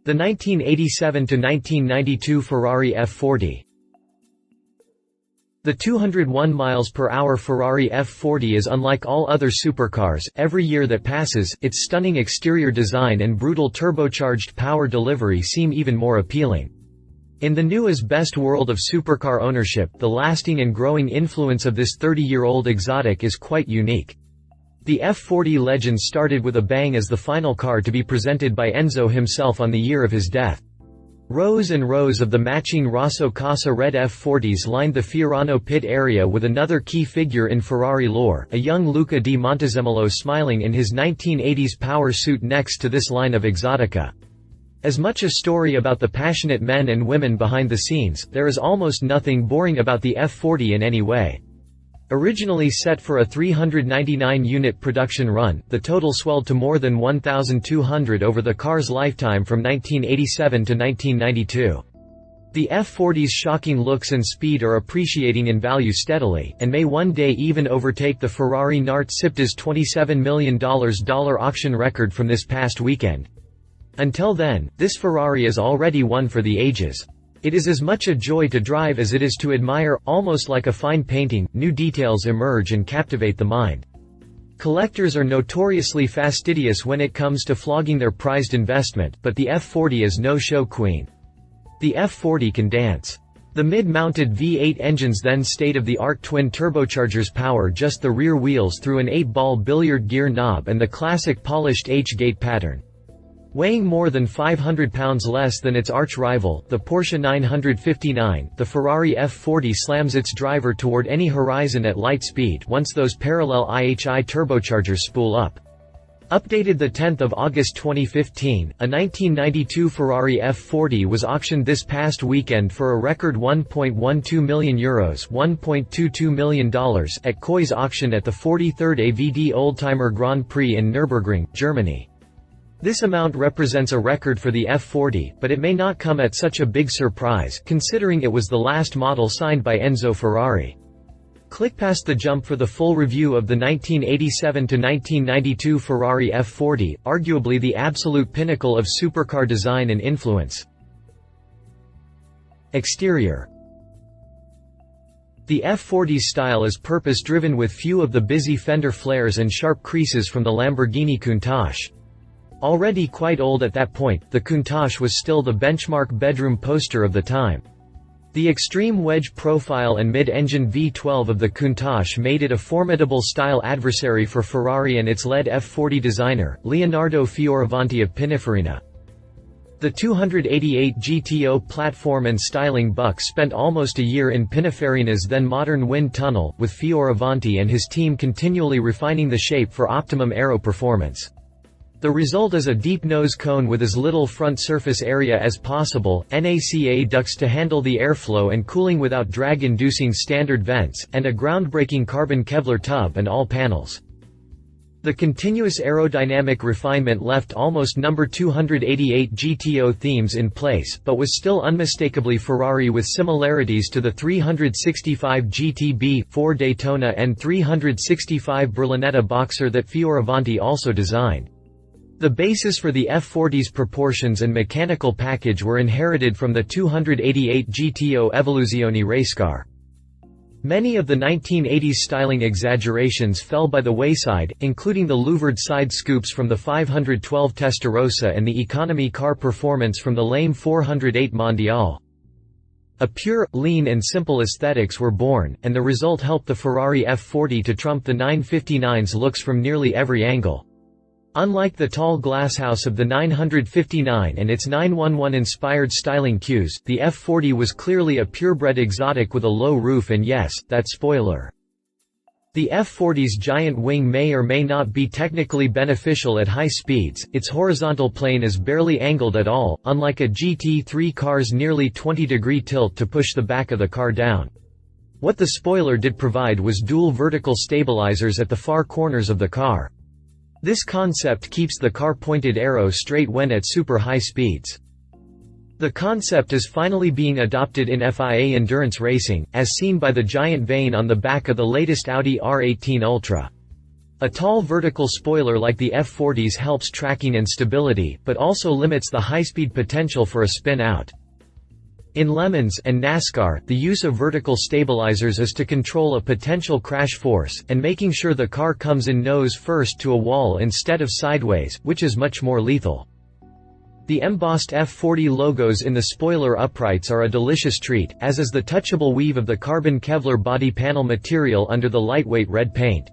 The 1987–1992 Ferrari F40. The 201 mph Ferrari F40 is unlike all other supercars. Every year that passes, its stunning exterior design and brutal turbocharged power delivery seem even more appealing. In the new as best world of supercar ownership, the lasting and growing influence of this 30-year-old exotic is quite unique. The F40 legend started with a bang as the final car to be presented by Enzo himself on the year of his death. Rows and rows of the matching Rosso Corsa red F40s lined the Fiorano pit area, with another key figure in Ferrari lore, a young Luca Di Montezemolo smiling in his 1980s power suit next to this line of exotica. As much a story about the passionate men and women behind the scenes, there is almost nothing boring about the F40 in any way. Originally set for a 399-unit production run, the total swelled to more than 1,200 over the car's lifetime from 1987 to 1992. The F40's shocking looks and speed are appreciating in value steadily, and may one day even overtake the Ferrari Nart Sipta's $27 million auction record from this past weekend. Until then, this Ferrari is already one for the ages. It is as much a joy to drive as it is to admire. Almost like a fine painting, new details emerge and captivate the mind. Collectors are notoriously fastidious when it comes to flogging their prized investment, but the F40 is no show queen. The F40 can dance. The mid-mounted V8 engine's then state-of-the-art twin turbochargers power just the rear wheels through an 8-ball billiard gear knob and the classic polished H-gate pattern. Weighing more than 500 pounds less than its arch-rival, the Porsche 959, the Ferrari F40 slams its driver toward any horizon at light speed once those parallel IHI turbochargers spool up. Updated 10 August 2015, a 1992 Ferrari F40 was auctioned this past weekend for a record €1.12 million $1.22 million at Koi's auction at the 43rd AVD Oldtimer Grand Prix in Nürburgring, Germany. This amount represents a record for the F40, but it may not come at such a big surprise, considering it was the last model signed by Enzo Ferrari. Click past the jump for the full review of the 1987–1992 Ferrari F40, arguably the absolute pinnacle of supercar design and influence. Exterior. The F40's style is purpose-driven, with few of the busy fender flares and sharp creases from the Lamborghini Countach. Already quite old at that point, the Countach was still the benchmark bedroom poster of the time. The extreme wedge profile and mid-engine V12 of the Countach made it a formidable style adversary for Ferrari and its lead F40 designer, Leonardo Fioravanti of Pininfarina. The 288 GTO platform and styling buck spent almost a year in Pininfarina's then modern wind tunnel, with Fioravanti and his team continually refining the shape for optimum aero performance. The result is a deep nose cone with as little front surface area as possible, NACA ducts to handle the airflow and cooling without drag-inducing standard vents, and a groundbreaking carbon Kevlar tub and all panels. The continuous aerodynamic refinement left almost number 288 GTO themes in place, but was still unmistakably Ferrari, with similarities to the 365 GTB4 Daytona and 365 Berlinetta Boxer that Fioravanti also designed. The basis for the F40's proportions and mechanical package were inherited from the 288 GTO Evoluzione racecar. Many of the 1980s styling exaggerations fell by the wayside, including the louvered side scoops from the 512 Testarossa and the economy car performance from the lame 408 Mondial. A pure, lean and simple aesthetics were born, and the result helped the Ferrari F40 to trump the 959's looks from nearly every angle. Unlike the tall glasshouse of the 959 and its 911-inspired styling cues, the F40 was clearly a purebred exotic with a low roof and yes, that spoiler. The F40's giant wing may or may not be technically beneficial at high speeds. Its horizontal plane is barely angled at all, unlike a GT3 car's nearly 20-degree tilt to push the back of the car down. What the spoiler did provide was dual vertical stabilizers at the far corners of the car. This concept keeps the car pointed arrow straight when at super high speeds. The concept is finally being adopted in FIA endurance racing, as seen by the giant vane on the back of the latest Audi R18 Ultra. A tall vertical spoiler like the F40's helps tracking and stability, but also limits the high-speed potential for a spin-out. In Le Mans and NASCAR, the use of vertical stabilizers is to control a potential crash force, and making sure the car comes in nose first to a wall instead of sideways, which is much more lethal. The embossed F40 logos in the spoiler uprights are a delicious treat, as is the touchable weave of the carbon Kevlar body panel material under the lightweight red paint.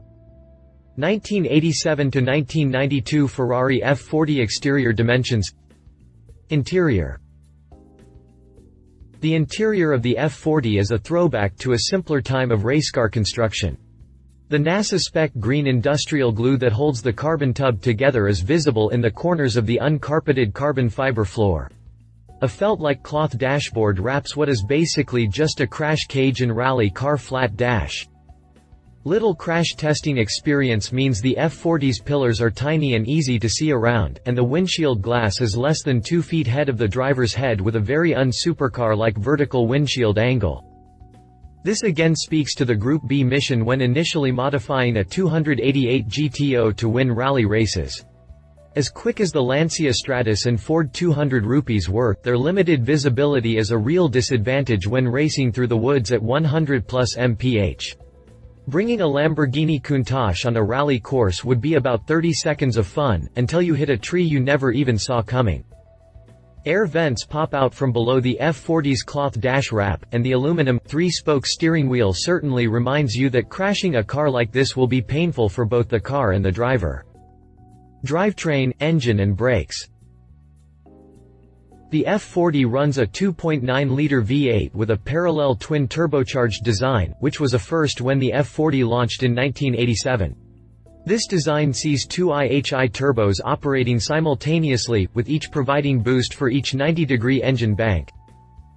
1987 to 1992 Ferrari F40 exterior dimensions. Interior. The interior of the F40 is a throwback to a simpler time of racecar construction. The NASA spec green industrial glue that holds the carbon tub together is visible in the corners of the uncarpeted carbon fiber floor. A felt-like cloth dashboard wraps what is basically just a crash cage and rally car flat dash. Little crash testing experience means the F40's pillars are tiny and easy to see around, and the windshield glass is less than 2 feet head of the driver's head with a very un-supercar-like vertical windshield angle. This again speaks to the Group B mission when initially modifying a 288 GTO to win rally races. As quick as the Lancia Stratus and Ford 200 Rupees were, their limited visibility is a real disadvantage when racing through the woods at 100+ mph. Bringing a Lamborghini Countach on a rally course would be about 30 seconds of fun, until you hit a tree you never even saw coming. Air vents pop out from below the F40's cloth dash wrap, and the aluminum, 3-spoke steering wheel certainly reminds you that crashing a car like this will be painful for both the car and the driver. Drivetrain, engine and brakes. The F40 runs a 2.9-liter V8 with a parallel twin turbocharged design, which was a first when the F40 launched in 1987. This design sees two IHI turbos operating simultaneously, with each providing boost for each 90-degree engine bank.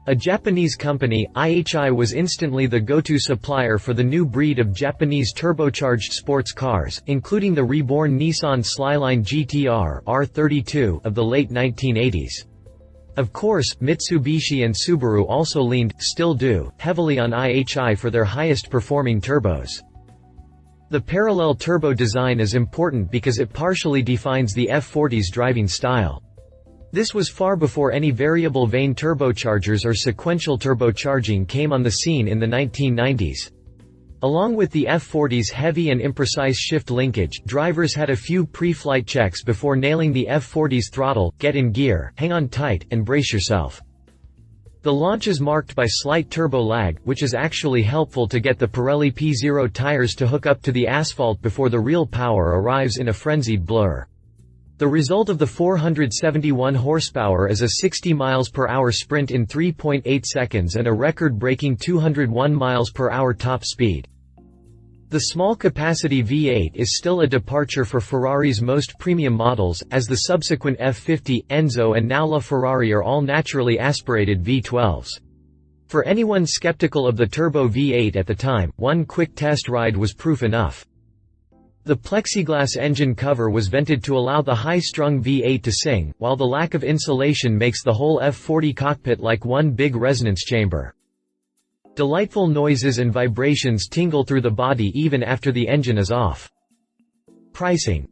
A Japanese company, IHI was instantly the go-to supplier for the new breed of Japanese turbocharged sports cars, including the reborn Nissan Skyline GT-R R32 of the late 1980s. Of course, Mitsubishi and Subaru also leaned, still do, heavily on IHI for their highest-performing turbos. The parallel turbo design is important because it partially defines the F40's driving style. This was far before any variable vane turbochargers or sequential turbocharging came on the scene in the 1990s. Along with the F40's heavy and imprecise shift linkage, drivers had a few pre-flight checks before nailing the F40's throttle: get in gear, hang on tight, and brace yourself. The launch is marked by slight turbo lag, which is actually helpful to get the Pirelli P0 tires to hook up to the asphalt before the real power arrives in a frenzied blur. The result of the 471 horsepower is a 60 mph sprint in 3.8 seconds and a record-breaking 201 mph top speed. The small-capacity V8 is still a departure for Ferrari's most premium models, as the subsequent F50, Enzo and now LaFerrari are all naturally aspirated V12s. For anyone skeptical of the turbo V8 at the time, one quick test ride was proof enough. The plexiglass engine cover was vented to allow the high-strung V8 to sing, while the lack of insulation makes the whole F40 cockpit like one big resonance chamber. Delightful noises and vibrations tingle through the body even after the engine is off. Pricing.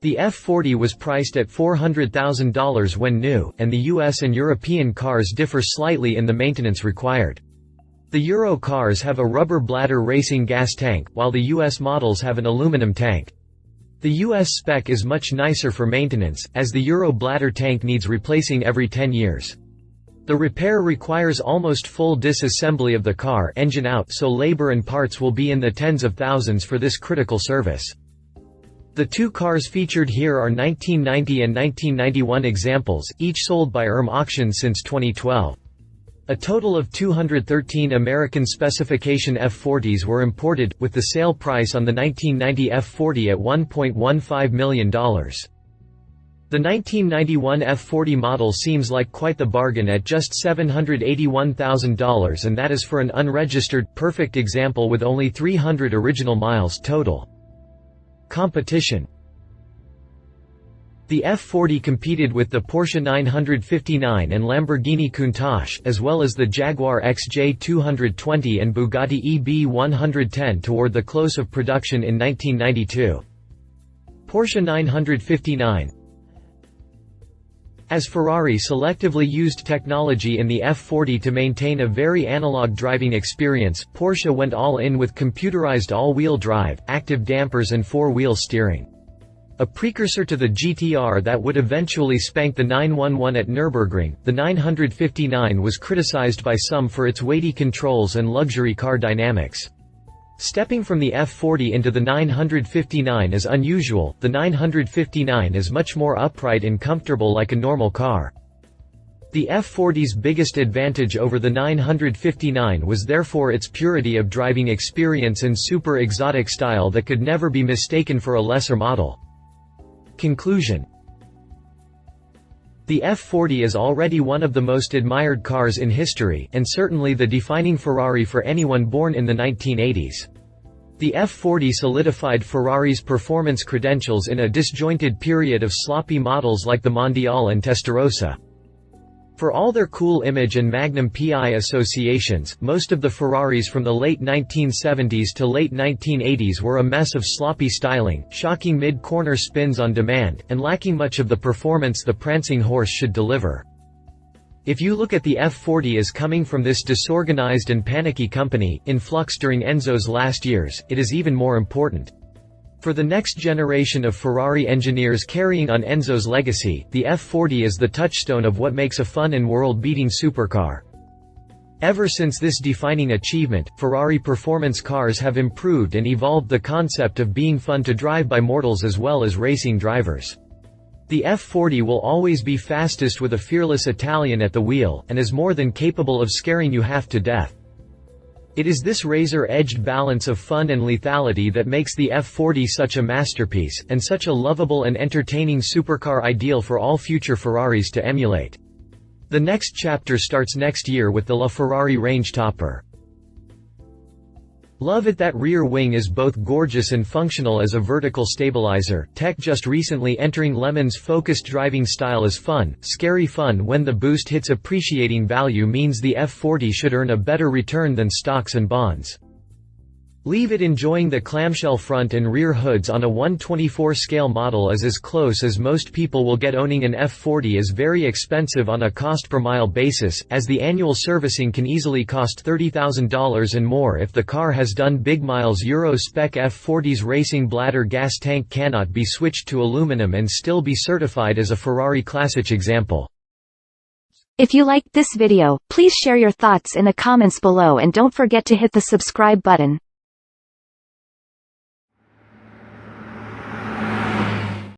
The F40 was priced at $400,000 when new, and the US and European cars differ slightly in the maintenance required. The Euro cars have a rubber bladder racing gas tank, while the US models have an aluminum tank. The US spec is much nicer for maintenance, as the Euro bladder tank needs replacing every 10 years. The repair requires almost full disassembly of the car engine out, so labor and parts will be in the tens of thousands for this critical service. The two cars featured here are 1990 and 1991 examples, each sold by Auctions since 2012. A total of 213 American specification F40s were imported, with the sale price on the 1990 F40 at $1.15 million. The 1991 F40 model seems like quite the bargain at just $781,000, and that is for an unregistered, perfect example with only 300 original miles total. Competition. The F40 competed with the Porsche 959 and Lamborghini Countach, as well as the Jaguar XJ220 and Bugatti EB110 toward the close of production in 1992. Porsche 959. As Ferrari selectively used technology in the F40 to maintain a very analog driving experience, Porsche went all in with computerized all-wheel drive, active dampers and four-wheel steering. A precursor to the GTR that would eventually spank the 911 at Nürburgring, the 959 was criticized by some for its weighty controls and luxury car dynamics. Stepping from the F40 into the 959 is unusual. The 959 is much more upright and comfortable like a normal car. The F40's biggest advantage over the 959 was therefore its purity of driving experience and super exotic style that could never be mistaken for a lesser model. Conclusion. The F40 is already one of the most admired cars in history, and certainly the defining Ferrari for anyone born in the 1980s. The F40 solidified Ferrari's performance credentials in a disjointed period of sloppy models like the Mondial and Testarossa. For all their cool image and Magnum PI associations, most of the Ferraris from the late 1970s to late 1980s were a mess of sloppy styling, shocking mid-corner spins on demand, and lacking much of the performance the prancing horse should deliver. If you look at the F40 as coming from this disorganized and panicky company, in flux during Enzo's last years, it is even more important. For the next generation of Ferrari engineers carrying on Enzo's legacy, the F40 is the touchstone of what makes a fun and world-beating supercar. Ever since this defining achievement, Ferrari performance cars have improved and evolved the concept of being fun to drive by mortals as well as racing drivers. The F40 will always be fastest with a fearless Italian at the wheel, and is more than capable of scaring you half to death. It is this razor-edged balance of fun and lethality that makes the F40 such a masterpiece, and such a lovable and entertaining supercar ideal for all future Ferraris to emulate. The next chapter starts next year with the LaFerrari range topper. Love it. That rear wing is both gorgeous and functional as a vertical stabilizer. Tech just recently entering Lemon's focused driving style is fun, scary fun. When the boost hits appreciating value means the F40 should earn a better return than stocks and bonds. Leave it. Enjoying the clamshell front and rear hoods on a 1/24 scale model is as close as most people will get. Owning an F40 is very expensive on a cost per mile basis, as the annual servicing can easily cost $30,000 and more if the car has done big miles. Euro spec F40's racing bladder gas tank cannot be switched to aluminum and still be certified as a Ferrari classic example. If you liked this video, please share your thoughts in the comments below and don't forget to hit the subscribe button.